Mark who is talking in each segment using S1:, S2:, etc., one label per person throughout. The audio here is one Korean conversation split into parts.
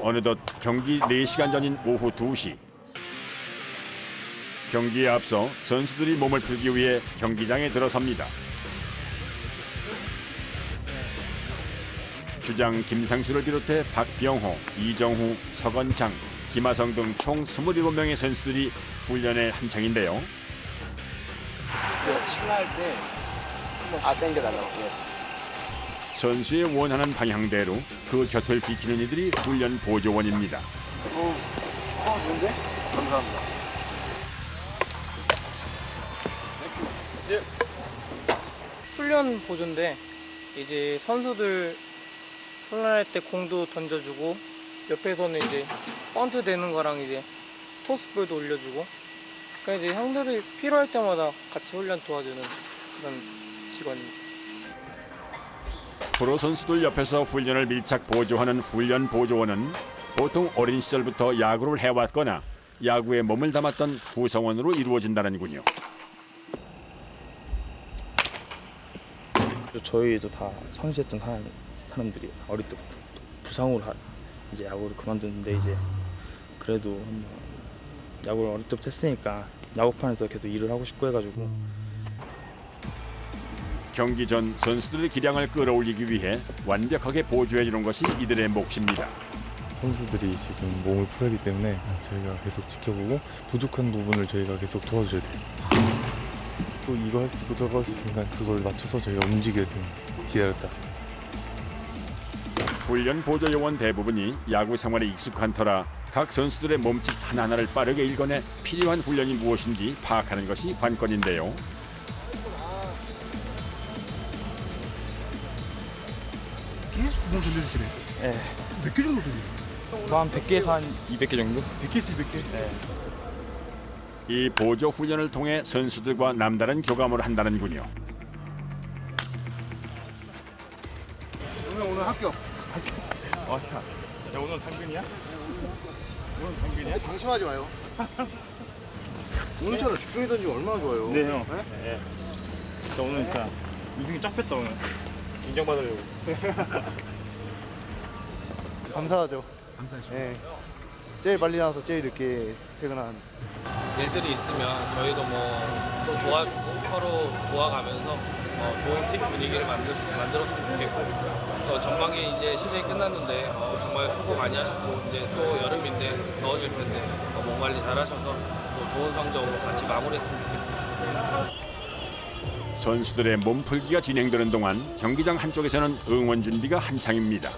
S1: 어느덧 경기 4시간 전인 오후 2시. 경기에 앞서 선수들이 몸을 풀기 위해 경기장에 들어섭니다. 주장 김상수를 비롯해 박병호, 이정후, 서건창, 김하성 등 총 27명의 선수들이 훈련에 한창인데요.
S2: 신나할 때 땡겨달라고.
S1: 선수의 원하는 방향대로 그 곁을 지키는 이들이 훈련 보조원입니다.
S2: 좋은데? 감사합니다.
S3: 훈련 보조인데 이제 선수들 훈련할 때 공도 던져주고 옆에서는 이제 번트 되는 거랑 이제 토스볼도 올려주고 그러니까 이제 형들이 필요할 때마다 같이 훈련 도와주는 그런 직원입니다.
S1: 프로 선수들 옆에서 훈련을 밀착 보조하는 훈련 보조원은 보통 어린 시절부터 야구를 해왔거나 야구에 몸을 담았던 구성원으로 이루어진다는군요.
S4: 저희도 다 선수였던 사람들이 다 어릴 때부터 부상으로 이제 야구를 그만뒀는데 이제 그래도 한번 야구를 어릴 때부터 했으니까 야구판에서 계속 일을 하고 싶고 해가지고
S1: 경기 전 선수들의 기량을 끌어올리기 위해 완벽하게 보조해 주는 것이 이들의 몫입니다.
S5: 선수들이 지금 몸을 풀기 때문에 저희가 계속 지켜보고 부족한 부분을 저희가 계속 도와줘야 돼요. 또 이거 할 수 있고 저거 할 수 있으니까 그걸 맞춰서 저희가 움직여야 돼요. 기다렸다.
S1: 훈련 보조 요원 대부분이 야구 생활에 익숙한 터라 각 선수들의 몸짓 하나하나를 빠르게 읽어내 필요한 훈련이 무엇인지 파악하는 것이 관건인데요.
S6: 계속 공 던져주시네.
S4: 네.
S6: 몇 개 정도 던져요?
S4: 한 100개에서 한 200개 정도?
S6: 100개에서 200개?
S4: 네.
S1: 이 보조 훈련을 통해 선수들과 남다른 교감을 한다는군요.
S6: 오늘 합격.
S4: 왔다. 야 오늘 당근이야? 오늘 당근이야?
S6: 방심하지 마요. 오늘처럼 집중해 던지면 얼마나 좋아요.
S4: 네 형. 네. 진짜 오늘 진짜 우승이 쫙 뺐다 오늘. 인정받으려고.
S6: 감사하죠.
S7: 감사하죠.
S6: 네. 제일 빨리 나와서 제일 늦게 퇴근한.
S8: 일들이 있으면 저희도 또 도와주고 서로 도와가면서 좋은 팀 분위기를 만들었으면 좋겠고 전반기 이제 시즌이 끝났는데 정말 수고 많이 하셨고 이제 또 여름인데 더워질 텐데 몸 관리 잘하셔서 또 좋은 성적으로 같이 마무리했으면 좋겠습니다.
S1: 선수들의 몸풀기가 진행되는 동안 경기장 한쪽에서는 응원 준비가 한창입니다.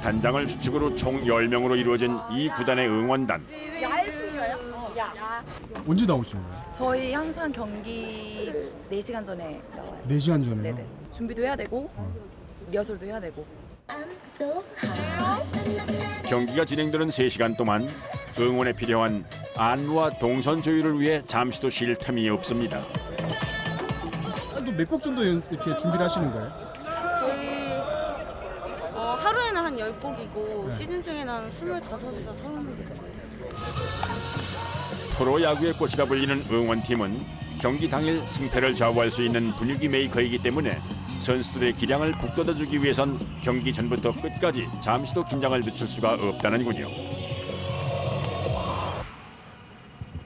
S1: 단장을 주축으로 총 10명으로 이루어진 이 구단의 응원단.
S7: 언제 나오시는 거예요?
S9: 저희 항상 경기 4시간 전에 나와요.
S7: 4시간 전에요?
S9: 네네. 준비도 해야 되고 리허설도 해야 되고.
S1: 경기가 진행되는 3시간 동안 응원에 필요한 안무와 동선 조율을 위해 잠시도 쉴 틈이 없습니다.
S7: 또 몇 곡 정도 이렇게 준비를 하시는 거예요?
S10: 저희 하루에는 한 10곡이고 시즌 중에는 한 25에서 30곡.
S1: 프로야구의 꽃이라 불리는 응원팀은 경기 당일 승패를 좌우할 수 있는 분위기 메이커이기 때문에 선수들의 기량을 북돋아주기 위해선 경기 전부터 끝까지 잠시도 긴장을 늦출 수가 없다는군요.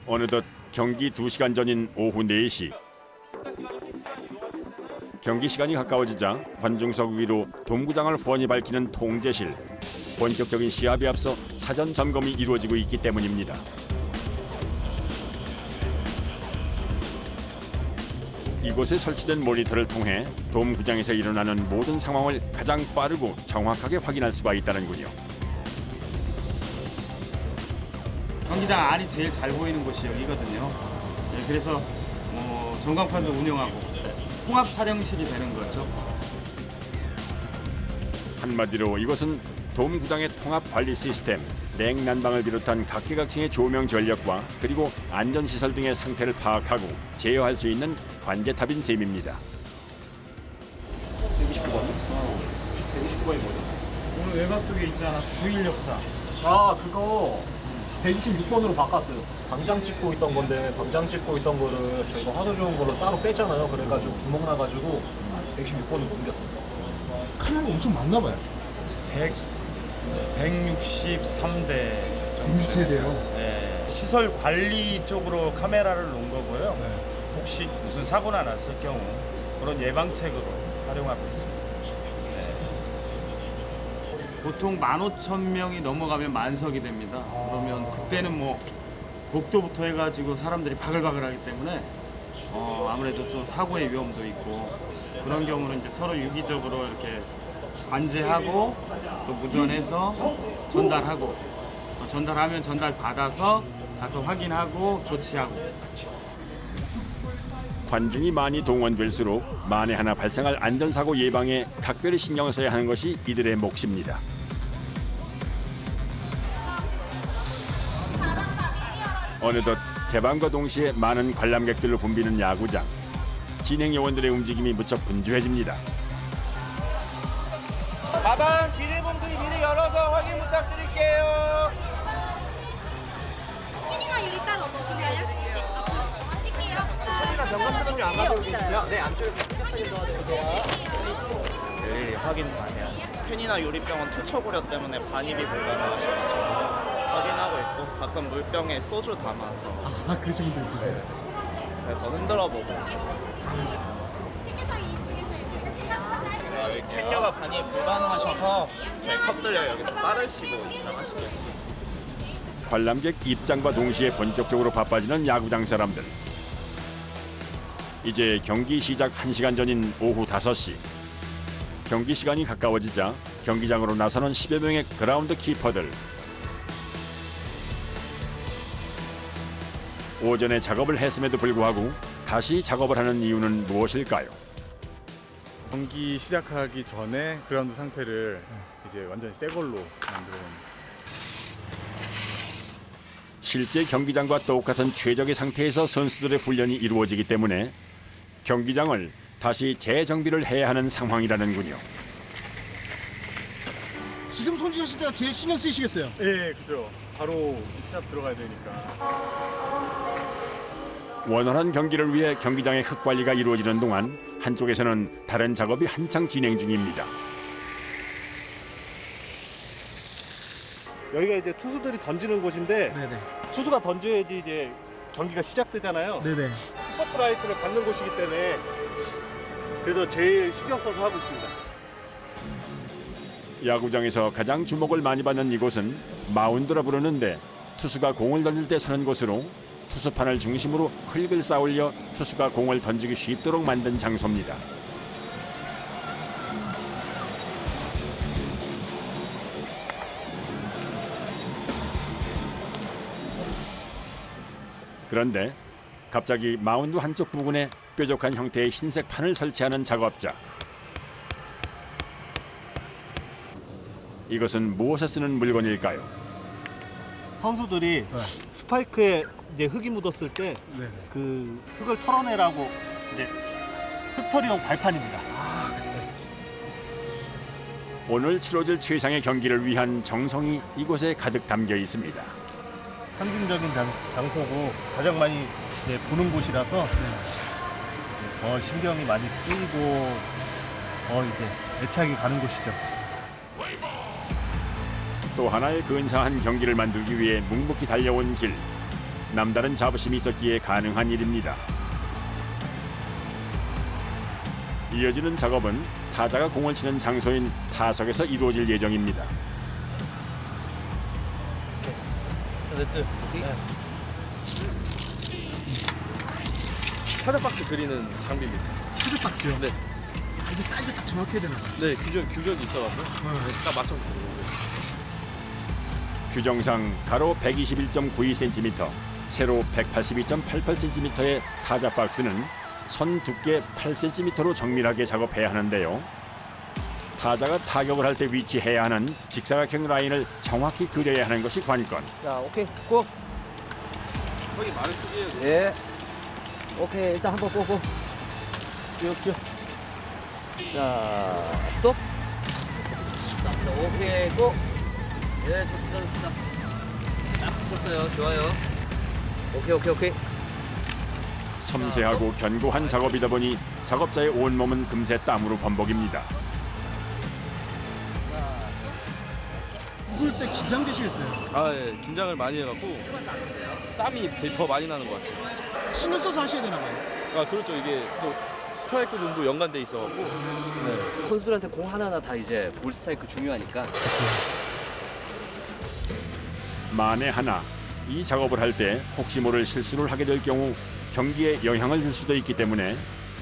S1: 어느덧 경기 2시간 전인 오후 4시. 경기 시간이 가까워지자 관중석 위로 돔구장을 후원이 밝히는 통제실. 본격적인 시합에 앞서 사전 점검이 이루어지고 있기 때문입니다. 이곳에 설치된 모니터를 통해 돔구장에서 일어나는 모든 상황을 가장 빠르고 정확하게 확인할 수가 있다는군요.
S11: 경기장 안이 제일 잘 보이는 곳이 여기거든요. 네, 그래서 전광판도 운영하고 통합 촬영실이 되는 거죠.
S1: 한마디로 이것은 돔구장의 통합 관리 시스템, 냉난방을 비롯한 각계각층의 조명 전력과 그리고 안전시설 등의 상태를 파악하고 제어할 수 있는 관제탑인 셈입니다.
S11: 129번? 129번이 뭐죠? 오늘 외곽 쪽에 있잖아. 9.1 역사.
S12: 아 그거 126번으로 바꿨어요. 당장 찍고 있던 건데 당장 찍고 있던 거를 저희가 화도 좋은 걸로 따로 뺐잖아요. 그래가지고 구멍 나가지고 126번으로 옮겼습니다.
S7: 카메라가 엄청 많나 봐요.
S13: 163대.
S7: 60세대요.
S13: 네, 시설 관리 쪽으로 카메라를 놓은 거고요. 혹시 무슨 사고나 났을 경우 그런 예방책으로 활용하고 있습니다. 보통 15,000명이 넘어가면 만석이 됩니다. 그러면 그때는 뭐 복도부터 해가지고 사람들이 바글바글하기 때문에 아무래도 또 사고의 위험도 있고 그런 경우는 이제 서로 유기적으로 이렇게 관제하고 또 무전해서 전달하고 전달하면 전달 받아서 가서 확인하고 조치하고.
S1: 관중이 많이 동원될수록 만에 하나 발생할 안전사고 예방에 각별히 신경을 써야 하는 것이 이들의 몫입니다. 어느덧 개방과 동시에 많은 관람객들로 붐비는 야구장. 진행 요원들의 움직임이 무척 분주해집니다.
S8: 가방 비닐봉투 미리 열어서 확인 부탁드릴게요.
S14: 핀이나 유리 따로 없으신가요? 네. 찍게요.
S2: 점검 안 가져올 수 있어요? 네, 안쪽에 깨끗하게 도와드릴게요.
S15: 내일 확인 많이 해요. 펜이나 유리병은 투척우려 때문에 반입이 불가능하셔가지고 확인하고 있고 가끔 물병에 소주 담아서
S7: 그러신 분도 있으세요?
S15: 그래서 흔들어 보고 여기 캔녀가 반입 불가능하셔서 저희 컵들을 여기서 따르시고 입장하시겠습니다.
S1: 관람객 입장과 동시에 본격적으로 바빠지는 야구장 사람들. 이제 경기 시작 1시간 전인 오후 5시. 경기 시간이 가까워지자 경기장으로 나서는 10여 명의 그라운드 키퍼들. 오전에 작업을 했음에도 불구하고 다시 작업을 하는 이유는 무엇일까요?
S5: 경기 시작하기 전에 그라운드 상태를 이제 완전히 새 걸로 만들어 봅니다.
S1: 실제 경기장과 똑같은 최적의 상태에서 선수들의 훈련이 이루어지기 때문에 경기장을 다시 재정비를 해야 하는 상황이라는군요.
S7: 지금 손질하실 때가 제일 신경 쓰이시겠어요?
S5: 예, 그죠. 바로 시합 들어가야 되니까.
S1: 원활한 경기를 위해 경기장의 흙관리가 이루어지는 동안 한쪽에서는 다른 작업이 한창 진행 중입니다.
S6: 여기가 이제 투수들이 던지는 곳인데 투수가 던져야지 이제 경기가 시작되잖아요.
S7: 네네.
S6: 스포트라이트를 받는 곳이기 때문에 그래서 제일 신경 써서 하고 있습니다.
S1: 야구장에서 가장 주목을 많이 받는 이곳은 마운드라 부르는데 투수가 공을 던질 때 서는 곳으로 투수판을 중심으로 흙을 쌓아올려 투수가 공을 던지기 쉽도록 만든 장소입니다. 그런데 갑자기 마운드 한쪽 부분에 뾰족한 형태의 흰색 판을 설치하는 작업자. 이것은 무엇에 쓰는 물건일까요?
S6: 선수들이 스파이크에 이제 흙이 묻었을 때 그 흙을 털어내라고 이제 흙털이용 발판입니다.
S1: 오늘 치러질 최상의 경기를 위한 정성이 이곳에 가득 담겨 있습니다.
S6: 상징적인 장소고 가장 많이 이제 보는 곳이라서 더 신경이 많이 쓰이고 이제 애착이 가는 곳이죠.
S1: 또 하나의 근사한 경기를 만들기 위해 묵묵히 달려온 길. 남다른 자부심이 있었기에 가능한 일입니다. 이어지는 작업은 타자가 공을 치는 장소인 타석에서 이루어질 예정입니다.
S8: 타자 박스 그리는 장비입니다.
S7: 타자 박스요?
S8: 네.
S7: 이게 사이즈 딱 정확해야 되나 봐요.
S8: 네, 규격이 있어가지고 딱 맞춰서
S1: 규정상 가로 121.92cm, 세로 182.88cm의 타자 박스는 선 두께 8cm로 정밀하게 작업해야 하는데요. 타자가 타격을 할 때 위치해야 하는 직사각형 라인을 정확히 그려야 하는 것이 관건.
S3: 자, 오케이, 고.
S8: 거기 많은 쪽이에요.
S3: 예. 오케이, 일단 한번 꼬고. 쭉. 자, 스톱. 오케이, 고. 예, 좋습니다. 딱 붙였어요. 좋아요. 오케이.
S1: 섬세하고 견고한 작업이다 보니 작업자의 온몸은 금세 땀으로 범벅입니다.
S7: 부를 때 긴장되시겠어요?
S16: 아, 예. 긴장을 많이 해갖고 땀이 더 많이 나는 것 같아요.
S7: 신경 써서 하셔야 되나 봐요.
S16: 아, 그렇죠. 이게 또 스트라이크 존도 연관돼 있어갖고. 네.
S17: 선수들한테 공 하나하나 다 이제 볼 스트라이크 중요하니까.
S1: 만에 하나 이 작업을 할 때 혹시 모를 실수를 하게 될 경우 경기에 영향을 줄 수도 있기 때문에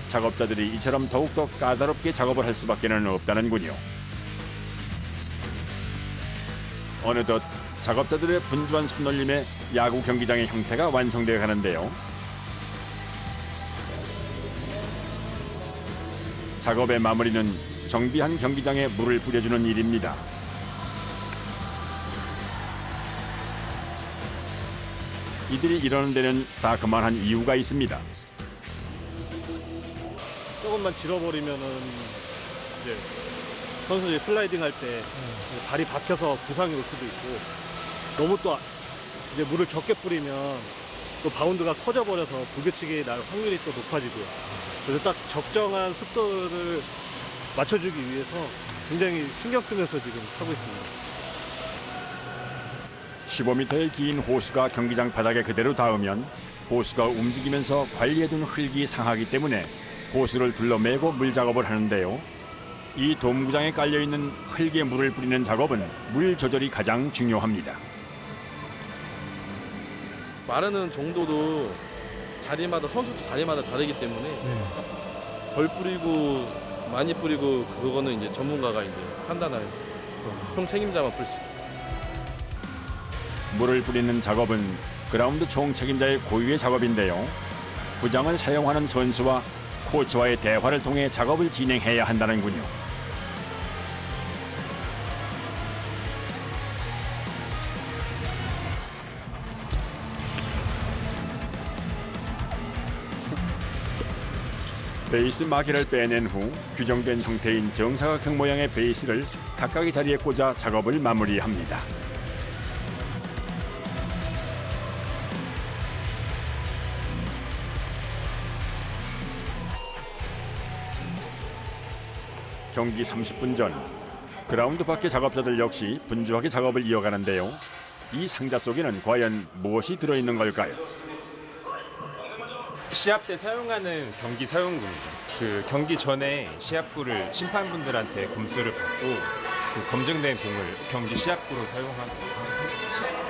S1: 작업자들이 이처럼 더욱더 까다롭게 작업을 할 수밖에는 없다는군요. 어느덧 작업자들의 분주한 손놀림에 야구 경기장의 형태가 완성되어 가는데요. 작업의 마무리는 정비한 경기장에 물을 뿌려주는 일입니다. 이들이 이러는 데는 다 그만한 이유가 있습니다.
S6: 조금만 질어버리면은 이제 선수들이 슬라이딩 할 때 발이 박혀서 부상이 올 수도 있고, 너무 또 이제 물을 적게 뿌리면 또 바운드가 커져버려서 불규칙이 날 확률이 또 높아지고요. 그래서 딱 적정한 습도를 맞춰주기 위해서 굉장히 신경 쓰면서 지금 하고 있습니다.
S1: 15m의 긴 호수가 경기장 바닥에 그대로 닿으면 호수가 움직이면서 관리해둔 흙이 상하기 때문에 호수를 둘러매고 물 작업을 하는데요. 이 돔구장에 깔려있는 흙에 물을 뿌리는 작업은 물 조절이 가장 중요합니다.
S16: 마르는 정도도 자리마다 선수도 자리마다 다르기 때문에 덜 뿌리고 많이 뿌리고 그거는 이제 전문가가 이제 판단할 총 책임자만 풀 수 있습니다.
S1: 물을 뿌리는 작업은 그라운드 총 책임자의 고유의 작업인데요. 구장을 사용하는 선수와 코치와의 대화를 통해 작업을 진행해야 한다는군요. 베이스 마개를 빼낸 후 규정된 형태인 정사각형 모양의 베이스를 각각의 자리에 꽂아 작업을 마무리합니다. 경기 30분 전 그라운드 밖의 작업자들 역시 분주하게 작업을 이어가는데요. 이 상자 속에는 과연 무엇이 들어있는 걸까요?
S18: 시합 때 사용하는 경기 사용구입니다. 그 경기 전에 시합구를 심판분들한테 검수를 받고 그 검증된 공을 경기 시합구로 사용하고 있습니다.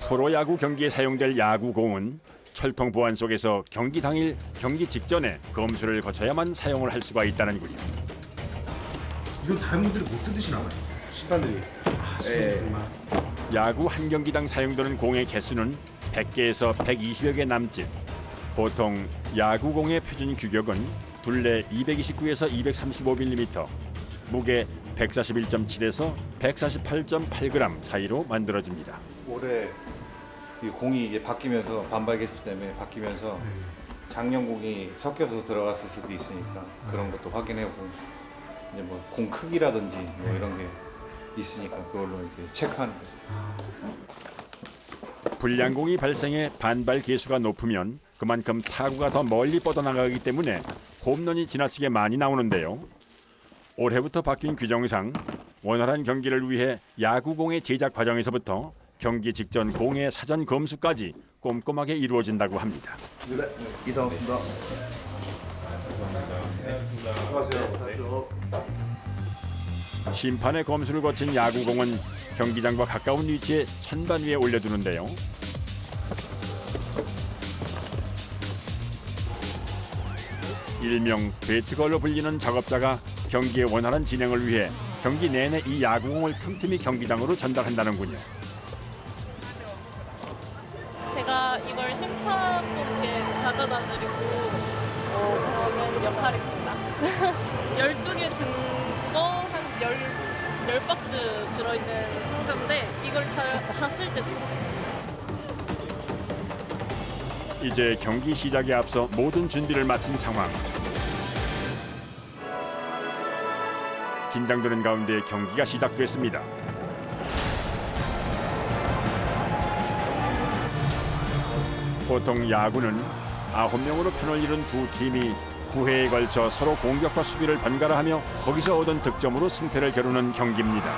S1: 프로야구 경기에 사용될 야구공은 철통 보안 속에서 경기 당일, 경기 직전에 검수를 거쳐야만 사용을 할 수가 있다는군요.
S7: 이건 다른 분들이 못 뜯으시나 봐요.
S6: 심판들이.
S1: 야구 한 경기당 사용되는 공의 개수는 100개에서 120여 개 남짓. 보통 야구공의 표준 규격은 둘레 229에서 235mm, 무게 141.7에서 148.8g 사이로 만들어집니다.
S19: 올해 이 공이 이제 바뀌면서 반발 개수 때문에 바뀌면서 작년 공이 섞여서 들어갔을 수도 있으니까 그런 것도 확인해보고 이제 뭐 공 크기라든지 뭐 이런 게 있으니까 그걸로 이렇게 체크하는 거죠.
S1: 불량공이 발생해 반발 계수가 높으면 그만큼 타구가 더 멀리 뻗어나가기 때문에 홈런이 지나치게 많이 나오는데요. 올해부터 바뀐 규정상 원활한 경기를 위해 야구공의 제작 과정에서부터 경기 직전 공의 사전 검수까지 꼼꼼하게 이루어진다고 합니다.
S19: 네, 이상입니다.
S1: 심판의 검수를 거친 야구공은 경기장과 가까운 위치에 선반 위에 올려두는데요. 일명 배트걸로 불리는 작업자가 경기의 원활한 진행을 위해 경기 내내 이 야구공을 틈틈이 경기장으로 전달한다는군요.
S20: 제가 이걸 심판분께 가져다 드리고 그러는 역할입니다. 12개 든거 한 10박스 들어있는 상자인데 이걸 다 쓸 때도 있어요.
S1: 이제 경기 시작에 앞서 모든 준비를 마친 상황. 긴장되는 가운데 경기가 시작됐습니다. 보통 야구는 9명으로 편을 이룬 두 팀이 9회에 걸쳐 서로 공격과 수비를 번갈아 하며 거기서 얻은 득점으로 승패를 겨루는 경기입니다.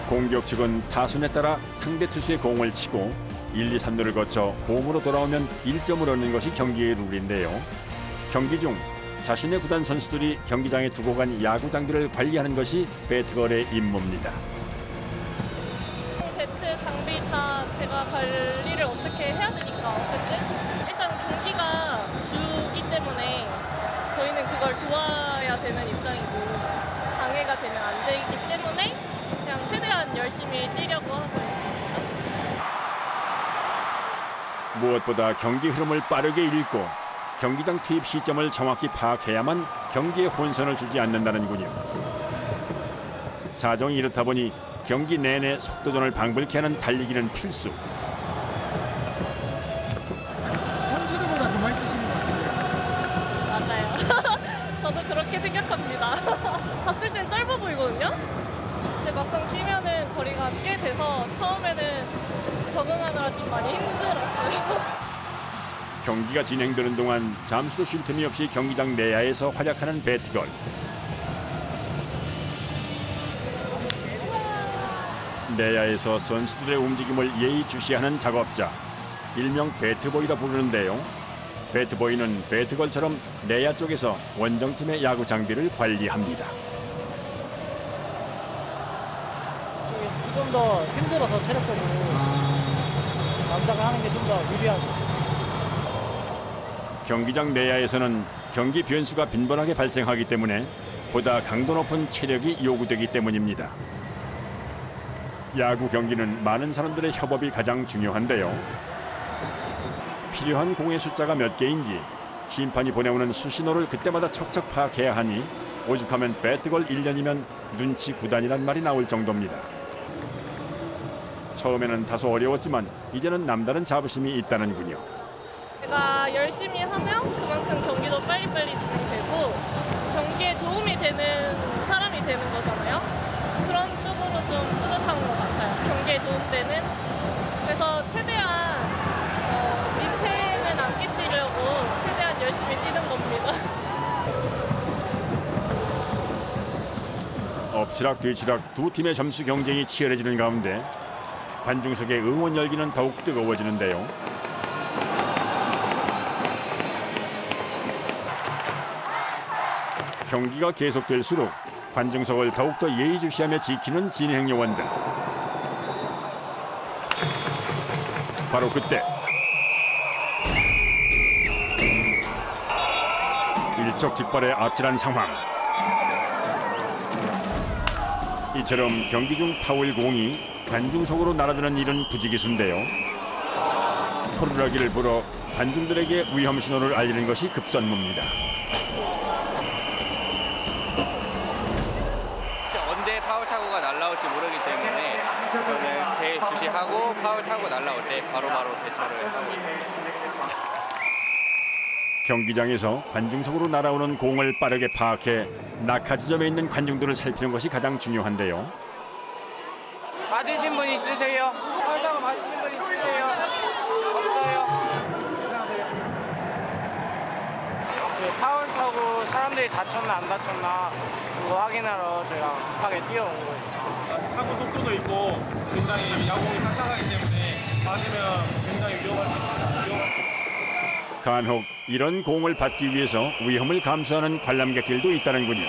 S1: 공격 측은 타순에 따라 상대 투수의 공을 치고 1, 2, 3루를 거쳐 홈으로 돌아오면 1점을 얻는 것이 경기의 룰인데요. 경기 중 자신의 구단 선수들이 경기장에 두고 간 야구 장비를 관리하는 것이 배트걸의 임무입니다.
S20: 배트 장비 다 제가 관리를 어떻게 해야 되니까 어쨌든 일단 경기가 주기 때문에 저희는 그걸 도와야 되는 입장이고 방해가 되면 안 되기 때문에 그냥 최대한 열심히 뛰려고 하고 있습니다.
S1: 무엇보다 경기 흐름을 빠르게 읽고 경기장 투입 시점을 정확히 파악해야만 경기에 혼선을 주지 않는다는군요. 사정이 이렇다 보니 경기 내내 속도전을 방불케 하는 달리기는 필수.
S7: 선수들보다 더 많이 뛰시는 것 같아요.
S20: 맞아요. 저도 그렇게 생각합니다. 봤을 땐 짧아 보이거든요. 근데 막상 뛰면은 거리가 꽤 돼서 처음에는 적응하느라 좀 많이 힘들었어요.
S1: 경기가 진행되는 동안 잠시도 쉴 틈이 없이 경기장 내야에서 활약하는 배트걸. 내야에서 선수들의 움직임을 예의주시하는 작업자, 일명 배트보이라 부르는데요. 배트보이는 배트걸처럼 내야 쪽에서 원정팀의 야구 장비를 관리합니다.
S3: 좀 더 힘들어서 체력적으로 남자가 하는 게 좀 더 유리하고.
S1: 경기장 내야에서는 경기 변수가 빈번하게 발생하기 때문에 보다 강도 높은 체력이 요구되기 때문입니다. 야구 경기는 많은 사람들의 협업이 가장 중요한데요. 필요한 공의 숫자가 몇 개인지 심판이 보내오는 수신호를 그때마다 척척 파악해야 하니 오죽하면 배트걸 1년이면 눈치 9단이란 말이 나올 정도입니다. 처음에는 다소 어려웠지만 이제는 남다른 자부심이 있다는군요.
S20: 제가 열심히 하면 그만큼 경기도 빨리빨리 진행되고 경기에 도움이 되는 사람이 되는 거잖아요. 그런 쪽으로 좀 뿌듯한 것 같아요. 경기에 도움되는. 그래서 최대한 민폐는 안 끼치려고 최대한 열심히 뛰는 겁니다.
S1: 엎치락 뒤치락 두 팀의 점수 경쟁이 치열해지는 가운데 관중석의 응원 열기는 더욱 뜨거워지는데요. 경기가 계속될수록 관중석을 더욱더 예의주시하며 지키는 진행 요원들. 바로 그때 일촉즉발의 아찔한 상황. 이처럼 경기 중 파울 공이 관중석으로 날아드는 일은 부지기수인데요. 호루라기를 불어 관중들에게 위험 신호를 알리는 것이 급선무입니다.
S21: 언제 파울 타구가 날라올지 모르기 때문에 저는 제일 주시하고 파울 타구 날라올 때 바로바로 대처를 하고 있습니다.
S1: 경기장에서 관중석으로 날아오는 공을 빠르게 파악해 낙하 지점에 있는 관중들을 살피는 것이 가장 중요한데요.
S3: 맞으신 분 있으세요? 파울 타구 맞으신 분 있으세요? 없어요? 그 파울 타구 사람들이 다쳤나 안 다쳤나 그거 확인하러 제가 급하게 뛰어온 거예요.
S22: 타구 속도도 있고 굉장히 야구공이 딱딱하기 때문에 맞으면 굉장히 위험할 수 있습니다.
S1: 간혹 이런 공을 받기 위해서 위험을 감수하는 관람객들도 있다는군요.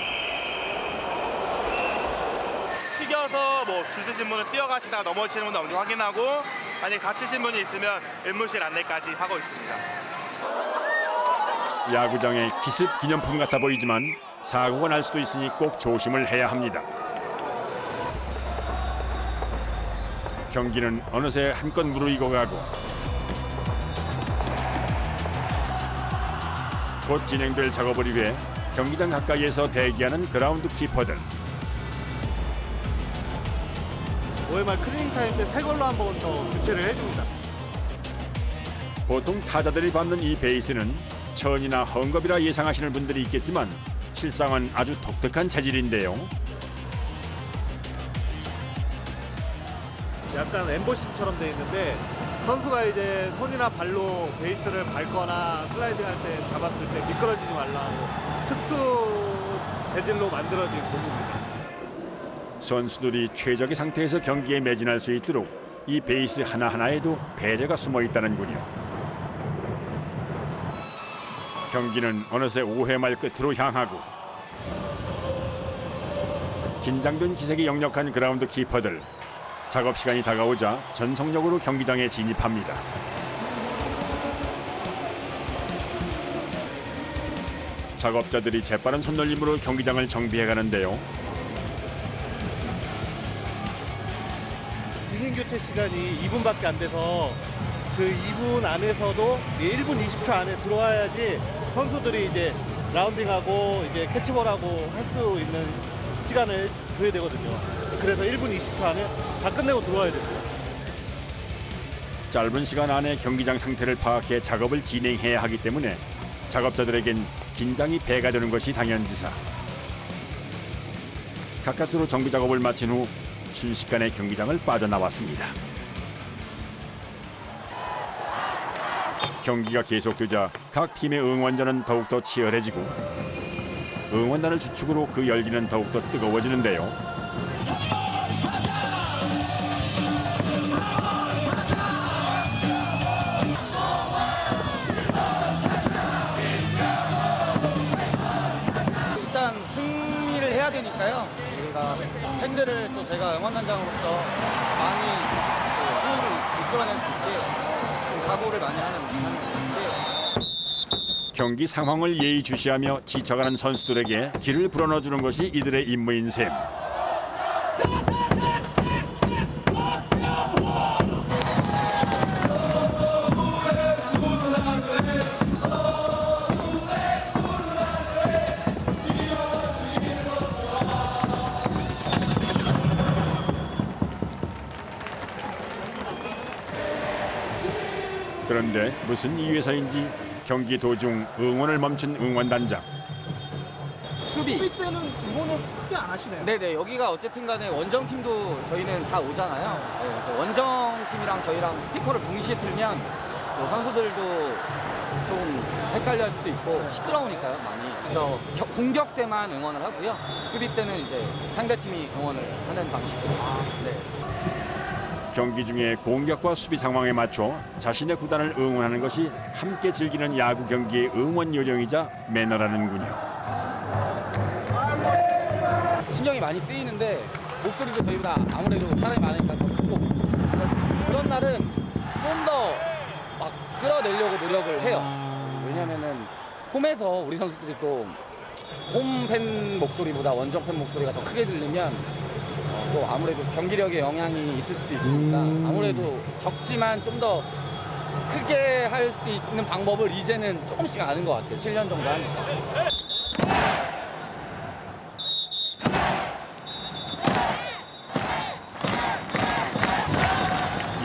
S22: 튀겨서 뭐 줄 서신 분을 뛰어가시다가 넘어지시는 분도 먼저 확인하고 만약 다치신 분이 있으면 의무실 안내까지 하고 있습니다.
S1: 야구장의 기습 기념품 같아 보이지만 사고가 날 수도 있으니 꼭 조심을 해야 합니다. 경기는 어느새 한껏 무르익어가고 곧 진행될 작업을 위해 경기장 가까이에서 대기하는 그라운드 키퍼들.
S6: OMR 클리닝 타임 때 새 걸로 한 번 더 교체를 해줍니다.
S1: 보통 타자들이 밟는 이 베이스는 천이나 헝겊이라 예상하시는 분들이 있겠지만 실상은 아주 독특한 재질인데요.
S6: 약간 엠보싱처럼 돼 있는데 선수가 이제 손이나 발로 베이스를 밟거나 슬라이딩 할 때 잡았을 때 미끄러지지 말라고 특수 재질로 만들어진 고무입니다.
S1: 선수들이 최적의 상태에서 경기에 매진할 수 있도록 이 베이스 하나하나에도 배려가 숨어 있다는군요. 경기는 어느새 5회 말 끝으로 향하고 긴장된 기색이 역력한 그라운드 키퍼들. 작업 시간이 다가오자 전속력으로 경기장에 진입합니다. 작업자들이 재빠른 손놀림으로 경기장을 정비해 가는데요.
S6: 인행 교체 시간이 2분밖에 안 돼서 그 2분 안에서도 1분 20초 안에 들어와야지 선수들이 이제 라운딩하고 이제 캐치볼하고 할 수 있는 시간을 줘야 되거든요. 그래서 1분 20초 안에 다 끝내고 들어와야 됩니다.
S1: 짧은 시간 안에 경기장 상태를 파악해 작업을 진행해야 하기 때문에 작업자들에겐 긴장이 배가 되는 것이 당연지사. 가까스로 정비 작업을 마친 후 순식간에 경기장을 빠져나왔습니다. 경기가 계속되자 각 팀의 응원전은 더욱더 치열해지고 응원단을 주축으로 그 열기는 더욱더 뜨거워지는데요.
S4: 일단 승리를 해야 되니까요. 우리가 팬들을 또 제가 응원단장으로서 많이 호흡을 이끌어낼 수 있게 좀 각오를 많이 하는 건데.
S1: 경기 상황을 예의주시하며 지쳐가는 선수들에게 길을 불어넣어주는 것이 이들의 임무인 셈. 그런데 무슨 이유에서인지 경기 도중 응원을 멈춘 응원단장.
S4: 수비
S7: 때는 응원을 크게 안 하시네요.
S4: 네네, 여기가 어쨌든 간에 원정팀도 저희는 다 오잖아요. 네, 그래서 원정팀이랑 저희랑 스피커를 동시에 틀면 선수들도 좀 헷갈려 할 수도 있고 시끄러우니까요, 많이. 그래서 공격 때만 응원을 하고요. 수비 때는 이제 상대팀이 응원을 하는 방식으로. 네.
S1: 경기 중에 공격과 수비 상황에 맞춰 자신의 구단을 응원하는 것이 함께 즐기는 야구 경기의 응원 요령이자 매너라는군요.
S4: 신경이 많이 쓰이는데 목소리도 저희보다 아무래도 사람이 많으니까 더 크고 그런 날은 좀 더 막 끌어내려고 노력을 해요. 왜냐면은 홈에서 우리 선수들이 또 홈팬 목소리보다 원정 팬 목소리가 더 크게 들리면 또 아무래도 경기력에 영향이 있을 수도 있으니까 아무래도 적지만 좀 더 크게 할 수 있는 방법을 이제는 조금씩 아는 것 같아요. 7년 정도 하니까.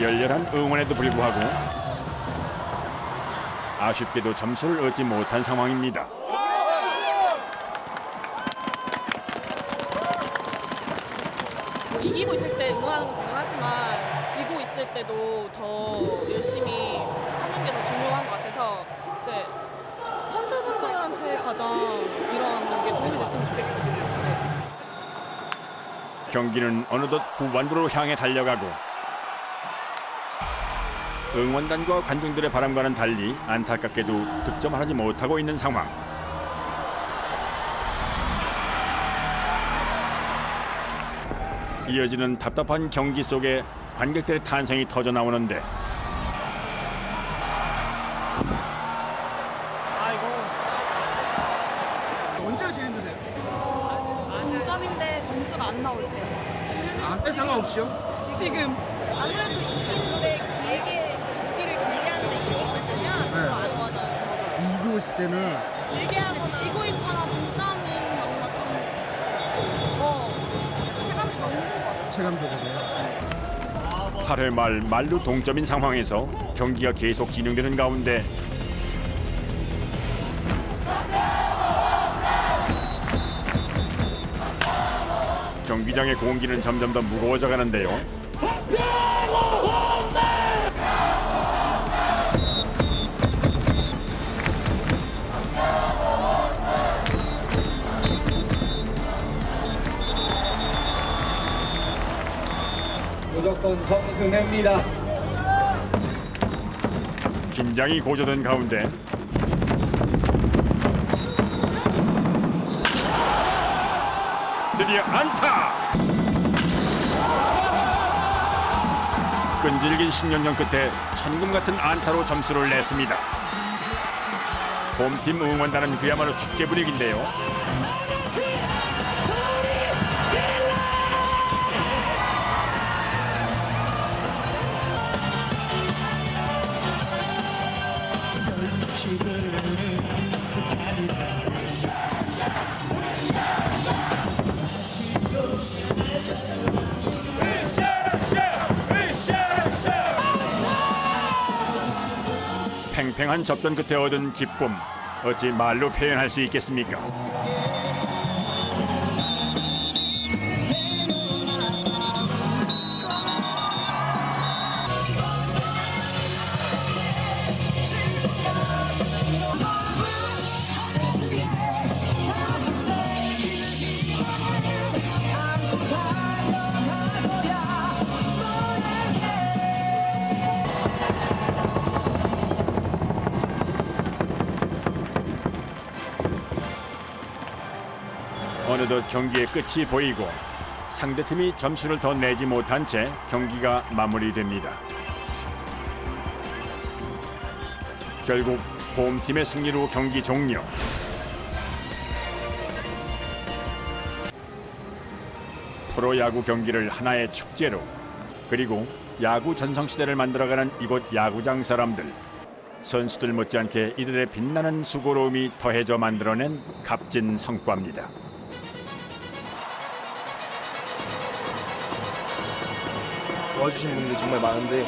S1: 열렬한 응원에도 불구하고 아쉽게도 점수를 얻지 못한 상황입니다.
S20: 이기고 있을 때 응원하는 건 당연하지만 지고 있을 때도 더 열심히 하는 게 더 중요한 것 같아서 이제 선수분들한테 가장 이런 게 도움이 됐으면 좋겠어요. 네.
S1: 경기는 어느덧 후반부로 향해 달려가고 응원단과 관중들의 바람과는 달리 안타깝게도 득점을 하지 못하고 있는 상황. 이어지는 답답한 경기 속에 관객들의 탄성이 터져 나오는데
S7: 언제가 제일 힘드세요?
S10: 동점인데 점수가 안 나올 때.
S7: 때 상관없이요?
S10: 지금 아무래도 이기는데 길게 경기를 길게 하는데 이기고 있으면
S7: 네.
S10: 더 안 와져요.
S7: 이기고 있을 때는
S10: 길게 하고 지고 있거나 동점인 경우가 좀 더 체감이 더 힘든 것 같아요.
S7: 체감적으로.
S1: 8회 말 만루 동점인 상황에서 경기가 계속 진행되는 가운데 경기장의 공기는 점점 더 무거워져 가는데요.
S4: 무조건 정승래입니다.
S1: 긴장이 고조된 가운데 드디어 안타! 끈질긴 10년전 끝에 천금 같은 안타로 점수를 냈습니다. 홈팀 응원단은 그야말로 축제 분위기인데요. 팽팽한 접전 끝에 얻은 기쁨, 어찌 말로 표현할 수 있겠습니까? 어느덧 경기의 끝이 보이고 상대팀이 점수를 더 내지 못한 채 경기가 마무리됩니다. 결국 홈팀의 승리로 경기 종료. 프로야구 경기를 하나의 축제로, 그리고 야구 전성시대를 만들어가는 이곳 야구장 사람들, 선수들 못지않게 이들의 빛나는 수고로움이 더해져 만들어낸 값진 성과입니다.
S9: 도와주신 분들이 정말 많은데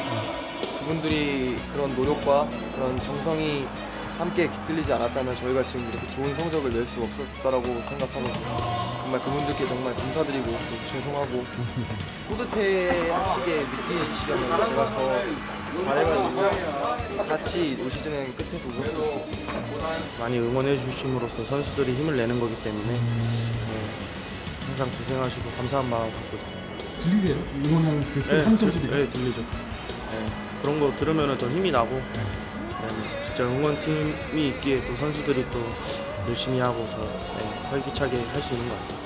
S9: 그분들이 그런 노력과 그런 정성이 함께 깃들리지 않았다면 저희가 지금 이렇게 좋은 성적을 낼 수 없었다라고 생각하거든요. 정말 그분들께 정말 감사드리고 또 죄송하고 뿌듯해하시게 느끼시려면 제가 더 잘해가지고 같이 올 시즌은 끝에서 우승을 하겠습니다.
S11: 많이 응원해 주심으로써 선수들이 힘을 내는 거기 때문에 항상 고생하시고 감사한 마음 갖고 있습니다.
S7: 들리세요? 응원하는 그 선수들이?
S11: 네, 들리죠. 그런 거 들으면 더 힘이 나고 진짜 응원팀이 있기에 또 선수들이 또 열심히 하고 더 활기차게 할 수 있는 것 같아요.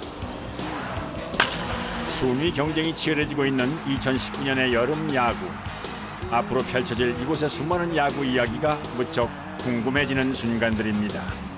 S1: 순위 경쟁이 치열해지고 있는 2019년의 여름 야구. 앞으로 펼쳐질 이곳의 수많은 야구 이야기가 무척 궁금해지는 순간들입니다.